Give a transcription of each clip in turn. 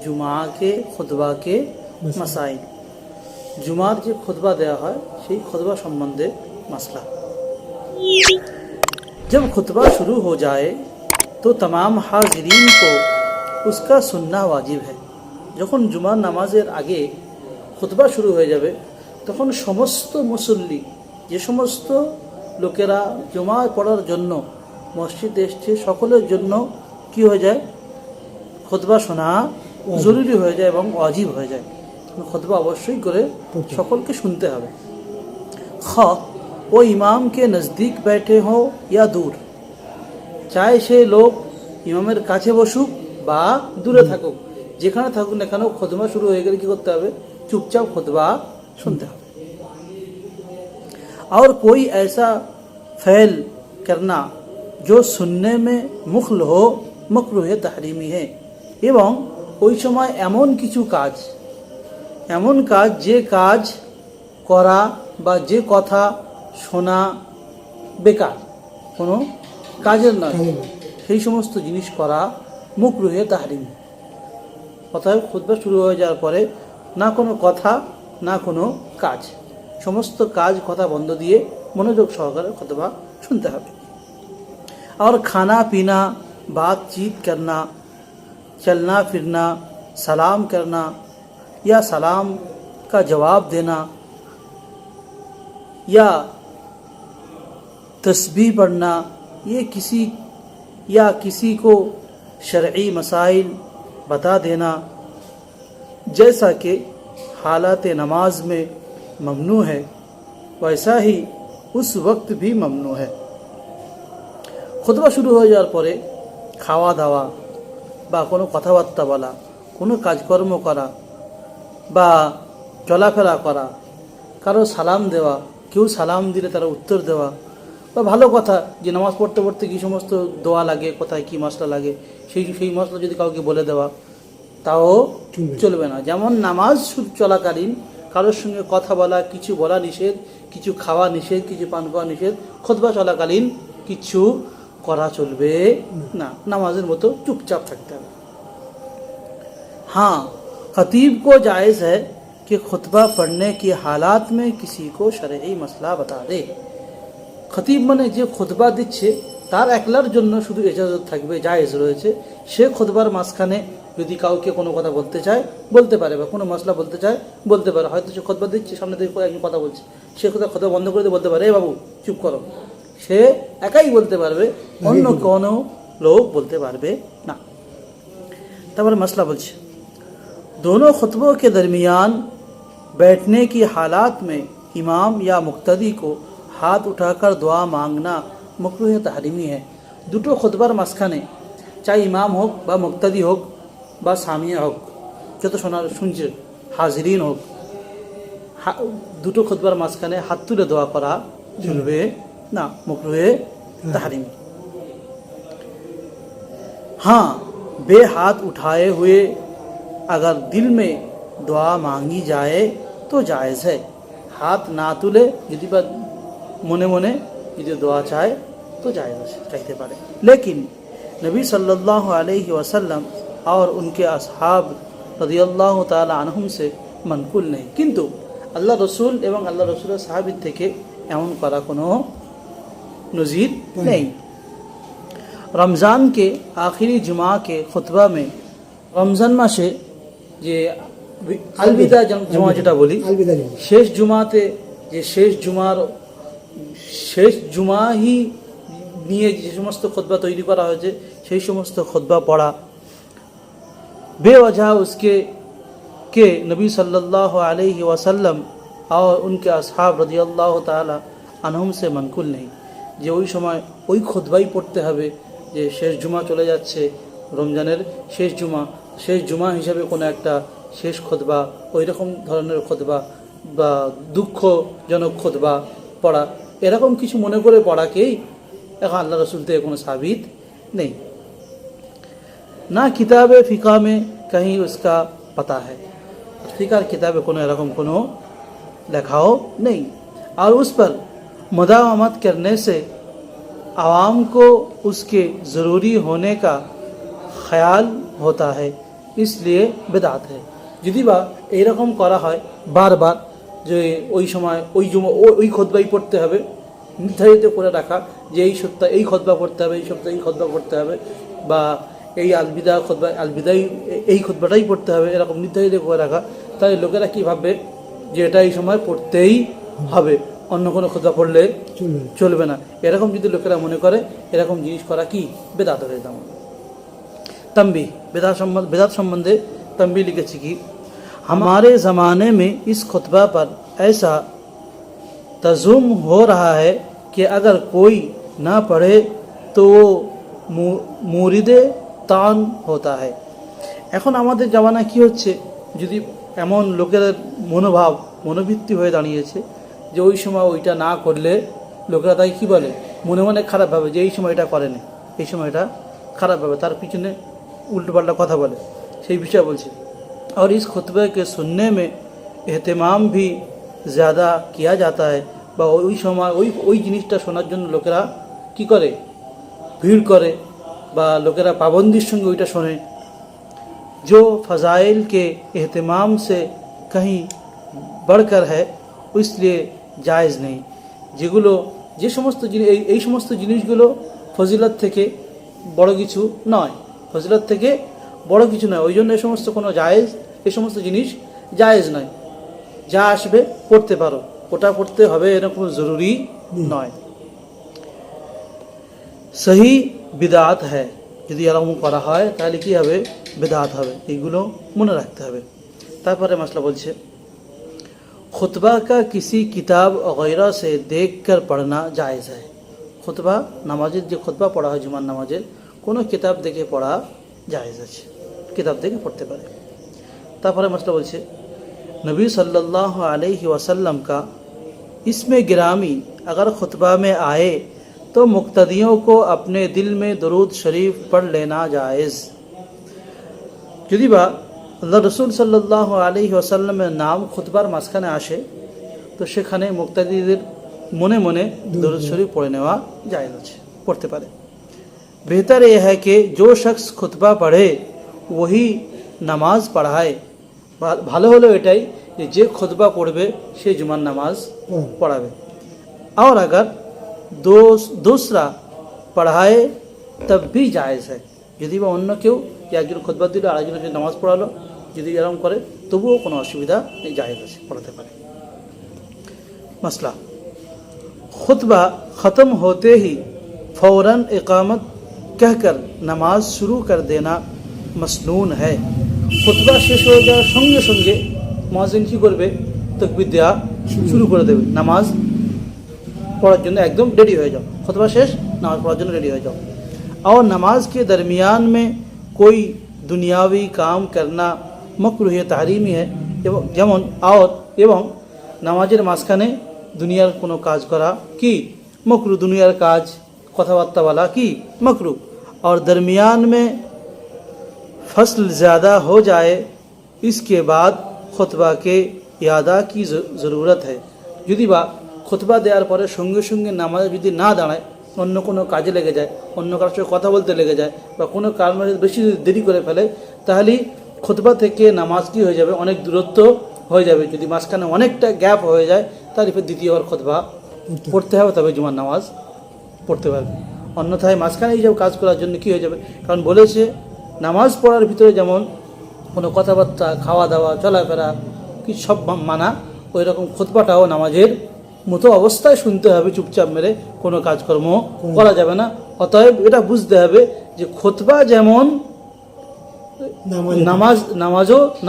जुमा के खुतबा के मसाइल, जुमार जो खुतबा देया है সেই खुतबा संबंधे मसला। जब खुतबा शुरू हो जाए तो तमाम हाजिरीन को उसका सुनना वाजिब है। যখন জুমার নামাজের আগে খুতবা শুরু হয়ে যাবে তখন সমস্ত মুসল্লি, যে সমস্ত লোকেরা জুমা পড়ার জন্য মসজিদে এসছে সকলের জন্য কি হয়ে যায়, খুতবা শোনা জরুরি হয়ে যায় এবং ওয়াজিব হয়ে যায়। খুতবা অবশ্যই করে সকলকে শুনতে হবে। খ ও ইমাম কে নজদিক बैठे हो या दूर, চাहे সে লোক ইমামের কাছে বসুক বা দূরে থাকুক, যেখানে থাকুক না কেন খুতবা শুরু হয়ে গেলে কি করতে হবে, চুপচাপ খুতবা सुनते हैं। और कोई ऐसा फ़ैल करना जो सुनने में मुख्ल हो मकरूह तहरीमी है, এবং ওই সময় এমন কিছু কাজ, এমন কাজ যে কাজ করা বা যে কথা শোনা বেকার, কোনো কাজের নয়, সেই সমস্ত জিনিস করা মকরুহ তাহরিম। অতএব খুতবা শুরু হয়ে যাওয়ার পরে না কোনো কথা না কোনো কাজ, সমস্ত কাজ কথা বন্ধ দিয়ে মনোযোগ সহকারে খুতবা শুনতে হবে। और खाना पीना, बातचीत करना, चलना फिरना, सलाम करना या सलाम का जवाब देना या तस्बीह पढ़ना, ये किसी को शरई मसाइल बता देना जैसा कि हालात नमाज में ममनू है वैसा ही उस वक्त भी ममनू है। খুতবা শুরু হয়ে যাওয়ার পরে খাওয়া দাওয়া বা কোনো কথাবার্তা বলা, কোনো কাজকর্ম করা বা চলাফেরা করা, কারো সালাম দেওয়া, কেউ সালাম দিলে তারা উত্তর দেওয়া, বা ভালো কথা যে নামাজ পড়তে পড়তে কী সমস্ত দোয়া লাগে, কোথায় কী মশলা লাগে, সেই মশলা যদি কাউকে বলে দেওয়া তাও চলবে না। যেমন নামাজ চলাকালীন কারোর সঙ্গে কথা বলা, কিছু বলা নিষেধ, কিছু খাওয়া নিষেধ, কিছু পান করা নিষেধ, খুতবা চলাকালীন কিছু করা চলবে না, নামাজের মতো চুপচাপ থাকতে হবে। हाँ, खतीब को जायज़ है कि खुतबा पढ़ने की हालात में किसी को शरई मसला बता दे। খতিব মানে যে খুতবা দিচ্ছে তার একলার জন্য শুধু ইজাজত থাকবে, জায়েজ রয়েছে, সে খুতবার মাঝখানে যদি কাউকে কোনো কথা বলতে চায় বলতে পারে, বা কোনো মশলা বলতে চায় বলতে পারে। হয়তো সে খুতবা দিচ্ছে, সামনে থেকে একজন কথা বলছে, সে খুতবা বন্ধ করে দিয়ে বলতে পারে, এ বাবু চুপ করো, সে একাই বলতে পারবে, অন্য কোনো লোক বলতে পারবে না। তারপরে মশলা বলছে, दोनों खुतबों के दरमियान बैठने की हालात में इमाम या मुक्तदी को हाथ उठाकर दुआ मांगना मकरूह तहरीमी है। দুটো খুতবার মাঝখানে চাই ইমাম হোক বা মুক্তাদি হোক বা সামিয়া হোক, যত শুনছে হাজিরিন হোক, দুটো খুতবার মাঝখানে হাত তুলে দোয়া করা চলবে না, মকরুহে তাহরিম। हाँ, बे हाथ उठाए हुए अगर दिल में दुआ मांगी जाए तो जायज़ है। हाथ ना तुले यदि বা মনে মনে যদি দোয়া চায় তো জায়েজ আছে, চাইতে পারে। लेकिन नबी सल्लल्लाहु अलैहि वसल्लम और उनके असहाब रदियल्लाहु ताला अनहुम से मनकुल नहीं, কিন্তু আল্লাহ রসুল এবং আল্লাহ রসুলের সাহাবীর থেকে এমন করা কোনো नज़ीर नहीं। रमज़ान के आखिरी जुमा के खुतबा में, रमज़ान मासे যে আলবিদা জুমা যেটা বলি, শেষ জুমাতে যে শেষ জুমাহি নিয়ে যে সমস্ত খুতবা তৈরি করা হয়েছে সেই সমস্ত খুতবা পড়া बेवजह उसके के नबी सल्लल्लाहु अलैहि वसल्लम और उनके असहाब रदियल्लाहु ताला अनहुम से मनकुल नहीं, যে ওই সময় ওই খুতবাই পড়তে হবে, যে শেষ জুমা চলে যাচ্ছে, রমজানের শেষ জুমা হিসাবে কোনো একটা শেষ খুতবা, ওই রকম ধরনের খুতবা বা দুঃখজনক খুতবা পড়া, এরকম কিছু মনে করে পড়াকেই এখন আল্লাহ রসুল থেকে কোনো সাবিত নেই। না কিতাবে ফিকা में कहीं उसका पता है, फिकार किताबे कोनो एरकम कोनो लिखाओ नहीं, और उस पर मुदावमत करने से आवाम को उसके ज़रूरी होने का ख्याल होता है, इसलिए बेदात है। যদি বা এইরকম করা হয় বারবার যে ওই সময় ওই খুতবাই পড়তে হবে, নির্ধারিত করে রাখা যে এই সপ্তাহে এই খুতবা পড়তে হবে, এই সপ্তাহে এই খুতবা পড়তে হবে, বা এই আলবিদা খুতবা আলবিদাই এই খুতবাটাই পড়তে হবে, এরকম নির্ধারিত করে রাখা, তাই লোকেরা কী ভাববে যে এটা এই সময় পড়তেই হবে, অন্য কোনো খুতবা পড়লে চলবে না। এরকম যদি লোকেরা মনে করে, এরকম জিনিস করা কি বেদাত হয়ে যাবে। तंबी बेदात संबंधे तंबी लिखेছি कि हमारे ज़माने में इस खुतबा पर ऐसा तजुम हो रहा है कि अगर कोई ना पढ़े तो वो मुरीदे तान होता है। এখন আমাদের জামানা কি হচ্ছে, যদি এমন লোকের মনোবৃত্তি হয়ে দাঁড়িয়েছে যে ওই সময় ওইটা না করলে লোকেরা তাই কী বলে, মনে মনে খারাপ ভাবে যে এই সময়টা করেনি, এই সময়টা খারাপ ভাবে, তার পিছনে उल्टा पल्टा कथा बोले সেই বিষয় বলছে। और इस खुतबे के सुनने में एहतमाम भी ज़्यादा किया जाता है, বা ওই সময় ওই জিনিসটা শোনার জন্য লোকেরা কি করে, ভিড় করে, বা লোকেরা পাবন্দির সঙ্গে ওইটা শোনে। जो फ़ज़ाइल के एहतमाम से कहीं बढ़कर है इसलिए जायज़ नहीं। যেগুলো যে সমস্ত জিনিস এই সমস্ত জিনিসগুলো ফজিলত থেকে বড় কিছু নয়, ফজিলত থেকে বড় কিছু নয়, ওই জন্য এই সমস্ত কোনো জায়েজ, এই সমস্ত জিনিস জায়েজ নয়। যা আসবে পড়তে পারো, ওটা পড়তে হবে এরকম কোনো জরুরি নয়। সহি বিদাত হ্যায়, যদি এরকম করা হয় তাহলে কী হবে, বিদাত হবে, এইগুলো মনে রাখতে হবে। তারপরে মাসলা বলছে खुतबा का किसी किताब वगैरह से देख कर पढ़ना जायज़ है। खुतबा नामाजेर जो खुतबा पढ़ा है जुमार नामाजेर কোনো কিতাব দেখে পড়া জায়েজ আছে, কিতাব দেখে পড়তে পারে। তারপরে মশলা বলছে नबी सल्लल्लाहु अलैहि वसल्लम का इसमें गिरामी अगर खुतबा में आए तो मुक्तदियों को अपने दिल में दरूद शरीफ पढ़ लेना जायज़। যদি বা আল্লাহ রসুল সাল্লাল্লাহু আলাইহি ওয়াসাল্লামের নাম খুতবার মাঝখানে আসে তো সেখানে মুক্তাদিদের মনে মনে দরুদ শরীফ পড়ে নেওয়া জায়েজ আছে, পড়তে পারে। बेहतर यह है कि जो शख्स खुतबा पढ़े वही नामाज पढ़ाए। ভালো হলো এটাই যে খুতবা পড়বে সে জুমার নামাজ পড়াবে। और अगर दूसरा पढ़ाए तब भी जायज़ है। যদি বা অন্য কেউ একজন খুতবা দিল আর একজন নামাজ পড়ালো, যদি এরকম করে তবুও কোনো অসুবিধা নেই, জায়েজ আছে, পড়াতে পারে। मसला खुतबा ख़त्म होते ही फ़ौरन इकामत कहकर नमाज शुरू कर देना मसनून है। खुतबा शेष हो जाওয়ার সঙ্গে সঙ্গে মুয়াজ্জিন কি করবে, তাকবীর দেওয়া শুরু করে দেবে, নামাজ পড়ার জন্য একদম রেডি হয়ে যাও, খুতবা শেষ, নামাজ পড়ার জন্য রেডি হয়ে যাও। और नमाज के दरमियान में कोई दुनियावी काम करना मकरूह ताहरीमी है। যেমন এবং নামাজের মাঝখানে দুনিয়ার কোনো কাজ করা কি মকরু, দুনিয়ার কাজ কথাবার্তা বলা কি मकरू। और दरमियान में फसल ज़्यादा हो जाए इसके बाद खुतबा के यादा की ज़रूरत है। যদি বা খুতবা দেওয়ার পরে সঙ্গে সঙ্গে নামাজে যদি না দাঁড়ায়, অন্য কোনো কাজে লেগে যায়, অন্য কারোর সঙ্গে কথা বলতে লেগে যায়, বা কোনো কারণে বেশি দেরি করে ফেলে, তাহলে খুতবা থেকে নামাজ কি হয়ে যাবে, অনেক দূরত্ব হয়ে যাবে। যদি মাঝখানে অনেকটা গ্যাপ হয়ে যায় তাহলে ফের দ্বিতীয়বার খুতবা পড়তে হবে, তবে জুমার নামাজ পড়তে পারবে। অন্যথায় মাঝখানে এই সব কাজ করার জন্য কী হয়ে যাবে, কারণ বলেছে নামাজ পড়ার ভিতরে যেমন কোনো কথাবার্তা, খাওয়া দাওয়া, চলাফেরা কি সব মানা, ওই রকম খুতবাটাও নামাজের মতো অবস্থায় শুনতে হবে, চুপচাপ মেরে কোনো কাজকর্ম করা যাবে না। অতএব এটা বুঝতে হবে যে খুতবা যেমন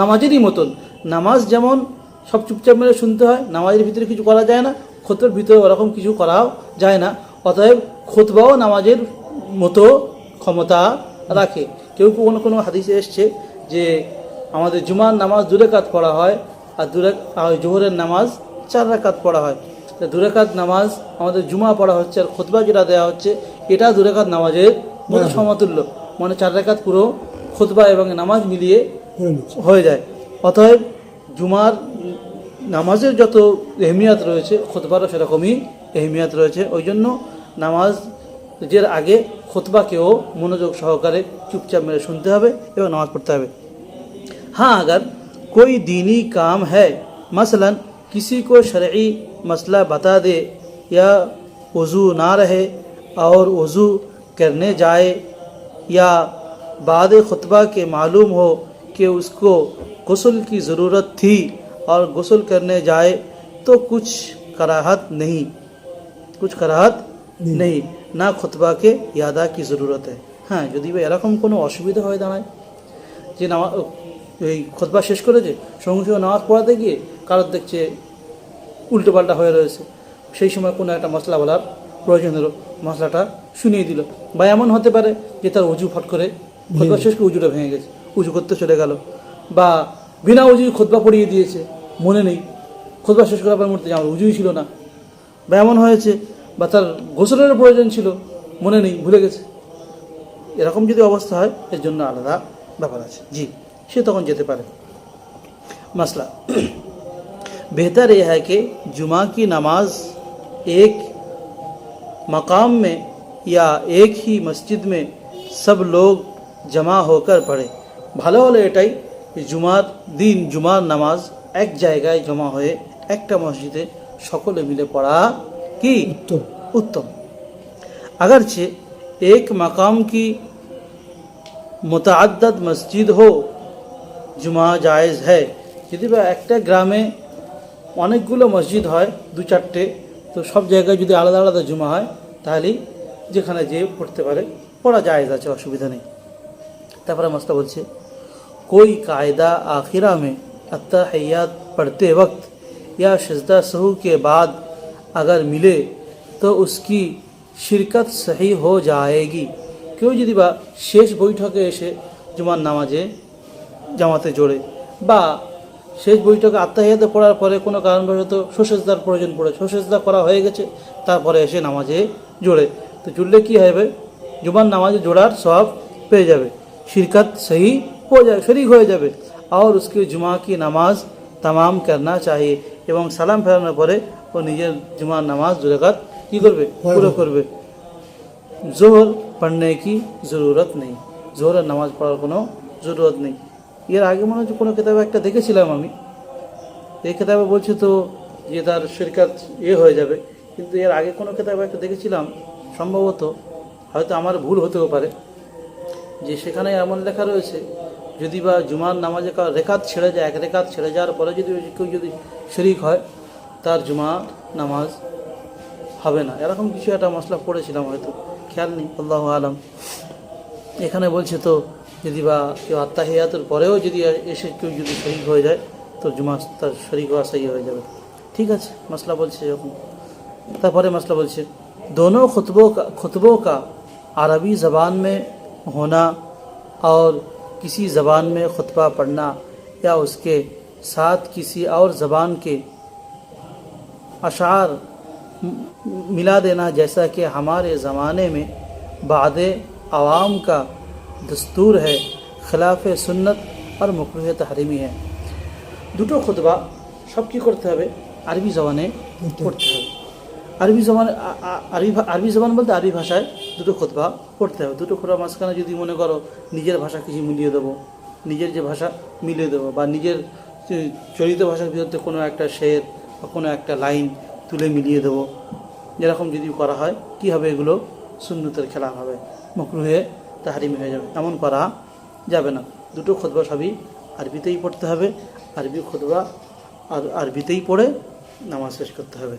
নামাজেরই মতন, নামাজ যেমন সব চুপচাপ মেরে শুনতে হয়, নামাজের ভিতরে কিছু করা যায় না, খুতবার ভিতরে ওরকম কিছু করাও যায় না। অতএব খুতবাও নামাজের মতো ক্ষমতা রাখে। কেউ কোনো হাদিসে এসছে যে আমাদের জুমার নামাজ 2 রাকাত পড়া হয় আর জোহরের নামাজ 4 রাকাত পড়া হয়। 2 রাকাত নামাজ আমাদের জুমা পড়া হচ্ছে, আর খুতবা যেটা দেওয়া হচ্ছে এটা 2 রাকাত নামাজের মতো সমতুল্য, মানে 4 রাকাত পুরো খুতবা এবং নামাজ মিলিয়ে হয়ে যায়। অতএব জুমার নামাজের যত এহমিয়াত রয়েছে খুতবারও সেরকমই এহমিয়াত রয়েছে। ওই জন্য নামাজের আগে খুতবাকেও মনোযোগ সহকারে চুপচাপ মেরে শুনতে হবে এবং নামাজ পড়তে হবে। हाँ, अगर कोई दीनी काम है, मसलन किसी को शरई मसला बता दे या वज़ू ना रहे और वज़ू करने जाए, या बाद खुतबा के मालूम हो कि उसको गुस्ल की ज़रूरत थी और गुस्ल करने जाए, तो कुछ कराहत नहीं, ना खुतबा के यादा की ज़रूरत है। हाँ, যদি বা এরকম কোনো অসুবিধা হয়ে দাঁড়ায় যে এই খুতবা শেষ করেছে, সঙ্গে সঙ্গে নামাজ পড়াতে গিয়ে কারোর দেখছে উল্টোপাল্টা হয়ে রয়েছে, সেই সময় কোনো একটা মশলা বলার প্রয়োজন হলো, মশলাটা শুনিয়ে দিল। বা এমন হতে পারে যে তার উজু ফট করে খুতবা শেষ করে উজুটা ভেঙে গেছে, উজু করতে চলে গেল, বা বিনা উজুই খুতবা পড়িয়ে দিয়েছে, মনে নেই, খুতবা শেষ করার পর মুহূর্তে আমার উজুই ছিল না, বা এমন হয়েছে বা তার গোসলের প্রয়োজন ছিল, মনে নেই, ভুলে গেছে। এরকম যদি অবস্থা হয়, এর জন্য আলাদা ব্যাপার আছে। জি, সে তখন যেতে পারে। मसला बेहतर यह है कि जुमा की नमाज एक मकाम में या एक ही मस्जिद में सब लोग जमा होकर पढ़े। ভালো হলো এটাই, জুমার দিন জুমার নামাজ এক জায়গায় জমা হয়ে একটা মসজিদে সকলে মিলে পড়া কি उत्तम। अगरचे एक मकाम की मुतअद्दद मस्जिद हो, जुमा जायज़ है। যদি বা একটা গ্রামে অনেকগুলো মসজিদ হয়, দু চারটে, তো সব জায়গায় যদি আলাদা আলাদা জুমা হয়, তাহলেই যেখানে যেয়ে পড়তে পারে, পড়া জায়েজ আছে, অসুবিধা নেই। তারপরে মসলা বলছে, कोई कायदा आखिरा में अत्तहियात पढ़ते वक्त या सजदा सहू के बाद अगर मिले तो उसकी शिरकत सही हो जाएगी। কেউ যদি বা শেষ বৈঠকে এসে জুমার নামাজে জামাতে জোড়ে, বা শেষ বৈঠকে আত্তাহিয়াতে পড়ার পরে কোনো কারণবশত সশেজদার প্রয়োজন পড়ে, সশেজদা করা হয়ে গেছে, তারপরে এসে নামাজে জোড়ে, তো জুড়লে কী হবে, জুমার নামাজে জোড়ার সওয়াব পেয়ে যাবে, शिरकत सही हो जाए, शरीक हो जाए, और उसके जुमा की नमाज तमाम करना चाहिए। এবং সালাম ফেরানোর পরে ও নিজের জুমার নামাজ 2 রাকাত কী করবে, পুরো করবে। জোহর পড়নে কি জরুরত নেই, জোহরের নামাজ পড়ার কোনো জরুরত নেই। এর আগে মনে হচ্ছে কোনো কিতাবে একটা দেখেছিলাম আমি, এই কিতাবে বলছে তো যে তার শিরকত হয়ে যাবে, কিন্তু এর আগে কোনো কিতাবে একটা দেখেছিলাম, সম্ভবত হয়তো আমার ভুল হতেও পারে, যে সেখানে এমন লেখা রয়েছে, যদি বা জুমার নামাজে রেখাত ছেড়ে যায়, এক রেখাত ছেড়ে যাওয়ার পরে যদি কেউ যদি শরিক হয়, তার জুমা নামাজ হবে না। এরকম কিছু একটা মশলা পড়েছিলাম, হয়তো খেয়াল নেই, আল্লাহু আলাম। এখানে বলছে তো যদি বা কেউ আত্তাহিয়াতের পরেও যদি এসে কেউ যদি শরিক হয়ে যায়, তো জুমা তার শরিক হওয়া সহি হয়ে যাবে। ঠিক আছে, মশলা বলছে যখন। তারপরে মশলা বলছে, दोनों खुतबों का अरबी ज़बान में होना और किसी ज़बान में खुतबा पढ़ना या उसके साथ किसी और ज़बान के अशार मिला देना, जैसा कि हमारे ज़माने में बाद आवाम का दस्तूर है, खिलाफ सुन्नत और मकरूह तहरीमी है। দুটো খুতবা সব কী করতে হবে, আরবি জবানে পড়তে হবে। আরবি জবান বলতে আরবি ভাষায় দুটো খুতবা পড়তে হবে। দুটো খুতবার মাঝখানে যদি মনে করো নিজের ভাষা কিছু মিলিয়ে দেবো, নিজের যে ভাষা মিলিয়ে দেবো, বা নিজের চলিত ভাষার বিরুদ্ধে কোনো একটা শের বা কোনো একটা লাইন তুলে মিলিয়ে দেবো, এরকম যদি করা হয় কি হবে, এগুলো সুন্নতের খেলাফ হবে, মাকরুহে তাহরিমি হয়ে যাবে, এমন করা যাবে না। দুটো খুতবা সবই আরবিতেই পড়তে হবে, আরবি খুতবা আর আরবিতেই পড়ে নামাজ শেষ করতে হবে।